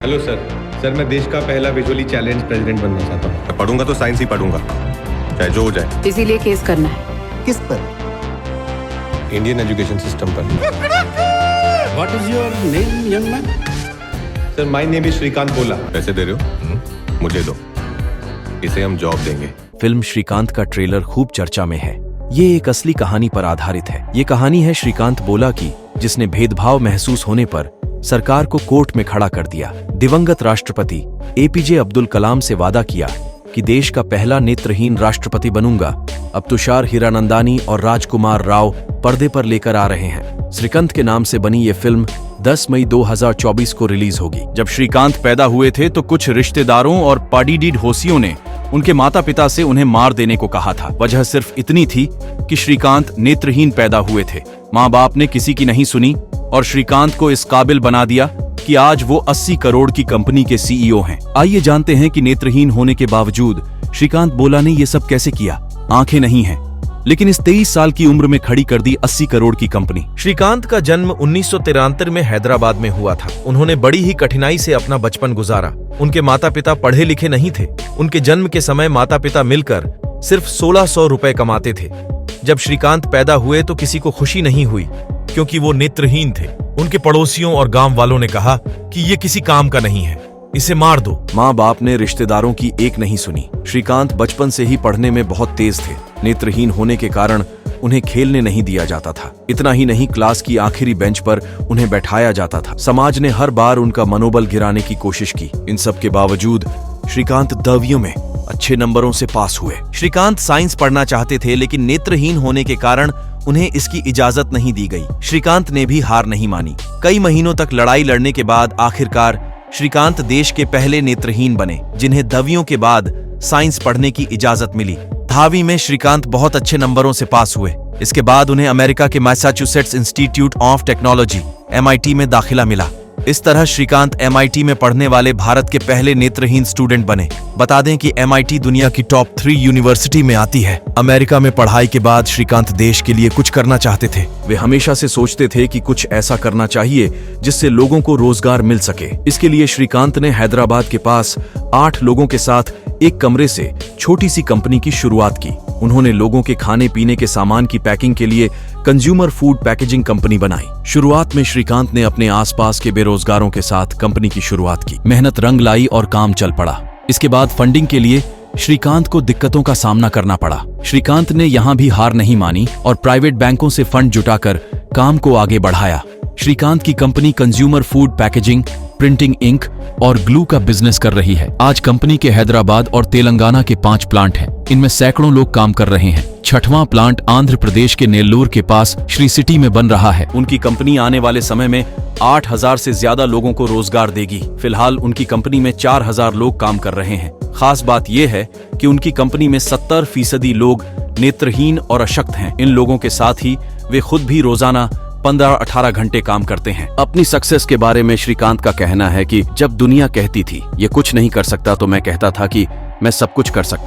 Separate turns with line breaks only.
Hello sir मैं देश का पहला विजुअली चैलेंज प्रेसिडेंट बनना चाहता हूँ।
पढ़ूंगा तो साइंस ही पढ़ूंगा, चाहे जो हो जाए।
इसीलिए केस करना है।
किस पर?
इंडियन एजुकेशन सिस्टम पर।
What is your name, young man?
Sir my name is Shrikant बोला।
पैसे दे रहे हो? मुझे दो, इसे हम जॉब देंगे।
फिल्म श्रीकांत का ट्रेलर खूब चर्चा में है। ये एक असली कहानी पर आधारित है। ये कहानी है श्रीकांत बोला की, जिसने भेदभाव महसूस होने पर सरकार को कोर्ट में खड़ा कर दिया। दिवंगत राष्ट्रपति एपीजे अब्दुल कलाम से वादा किया कि देश का पहला नेत्रहीन राष्ट्रपति बनूंगा। अब तुषार हीरानंदानी और राजकुमार राव पर्दे पर लेकर आ रहे हैं। श्रीकांत के नाम से बनी ये फिल्म 10 मई 2024 को रिलीज होगी।
जब श्रीकांत पैदा हुए थे तो कुछ रिश्तेदारों और पाडीडी ढोसियों ने उनके माता पिता से उन्हें मार देने को कहा था। वजह सिर्फ इतनी थी कि श्रीकांत नेत्रहीन पैदा हुए थे। माँ बाप ने किसी की नहीं सुनी और श्रीकांत को इस काबिल बना दिया कि आज वो 80 करोड़ की कंपनी के सीईओ हैं। आइए जानते हैं कि नेत्रहीन होने के बावजूद श्रीकांत बोला ने ये सब कैसे किया। आंखें नहीं हैं, लेकिन इस 23 साल की उम्र में खड़ी कर दी 80 करोड़ की कंपनी।
श्रीकांत का जन्म 1973 में हैदराबाद में हुआ था। उन्होंने बड़ी ही कठिनाई से अपना बचपन गुजारा। उनके माता पिता पढ़े लिखे नहीं थे। उनके जन्म के समय माता पिता मिलकर सिर्फ 1600 रुपए कमाते थे। जब श्रीकांत पैदा हुए तो किसी को खुशी नहीं हुई, क्योंकि वो नेत्रहीन थे। उनके पड़ोसियों और गांव वालों ने कहा कि ये किसी काम का नहीं है, इसे मार दो। माँ बाप ने रिश्तेदारों की एक नहीं सुनी। श्रीकांत बचपन से ही पढ़ने में बहुत तेज थे। नेत्रहीन होने के कारण उन्हें खेलने नहीं दिया जाता था। इतना ही नहीं, क्लास की आखिरी बेंच पर उन्हें बैठाया जाता था। समाज ने हर बार उनका मनोबल गिराने की कोशिश की। इन सब के बावजूद श्रीकांत 10वीं में अच्छे नंबरों से पास हुए। श्रीकांत साइंस पढ़ना चाहते थे, लेकिन नेत्रहीन होने के कारण उन्हें इसकी इजाजत नहीं दी गई। श्रीकांत ने भी हार नहीं मानी। कई महीनों तक लड़ाई लड़ने के बाद आखिरकार श्रीकांत देश के पहले नेत्रहीन बने, जिन्हें 10वीं के बाद साइंस पढ़ने की इजाजत मिली। 10वीं में श्रीकांत बहुत अच्छे नंबरों से पास हुए। इसके बाद उन्हें अमेरिका के Massachusetts institute of technology MIT में दाखिला मिला। इस तरह श्रीकांत MIT में पढ़ने वाले भारत के पहले नेत्रहीन स्टूडेंट बने। बता दें कि MIT दुनिया की टॉप 3 यूनिवर्सिटी में आती है। अमेरिका में पढ़ाई के बाद श्रीकांत देश के लिए कुछ करना चाहते थे। वे हमेशा से सोचते थे कि कुछ ऐसा करना चाहिए जिससे लोगों को रोजगार मिल सके। इसके लिए श्रीकांत ने हैदराबाद के पास 8 लोगों के साथ एक कमरे से छोटी सी कंपनी की शुरुआत की। उन्होंने लोगों के खाने पीने के सामान की पैकिंग के लिए कंज्यूमर फूड पैकेजिंग कंपनी बनाई। शुरुआत में श्रीकांत ने अपने आसपास के बेरोजगारों के साथ कंपनी की शुरुआत की। मेहनत रंग लाई और काम चल पड़ा। इसके बाद फंडिंग के लिए श्रीकांत को दिक्कतों का सामना करना पड़ा। श्रीकांत ने यहाँ भी हार नहीं मानी और प्राइवेट बैंकों से फंड जुटाकर काम को आगे बढ़ाया। श्रीकांत की company consumer food packaging, printing ink और ग्लू का बिजनेस कर रही है। आज कंपनी के हैदराबाद और तेलंगाना के 5 प्लांट हैं। इनमें सैकड़ों लोग काम कर रहे हैं। 6वां प्लांट आंध्र प्रदेश के नेल्लूर के पास श्री सिटी में बन रहा है। उनकी कंपनी आने वाले समय में 8000 से ज्यादा लोगों को रोजगार देगी। फिलहाल उनकी कंपनी में 4000 लोग काम कर रहे हैं। खास बात यह है कि उनकी कंपनी में 70% लोग नेत्रहीन और अशक्त हैं। इन लोगों के साथ ही वे खुद भी रोजाना 15-18 घंटे काम करते हैं। अपनी सक्सेस के बारे में श्रीकांत का कहना है कि जब दुनिया कहती थी ये कुछ नहीं कर सकता, तो मैं कहता था कि मैं सब कुछ कर सकता हूं।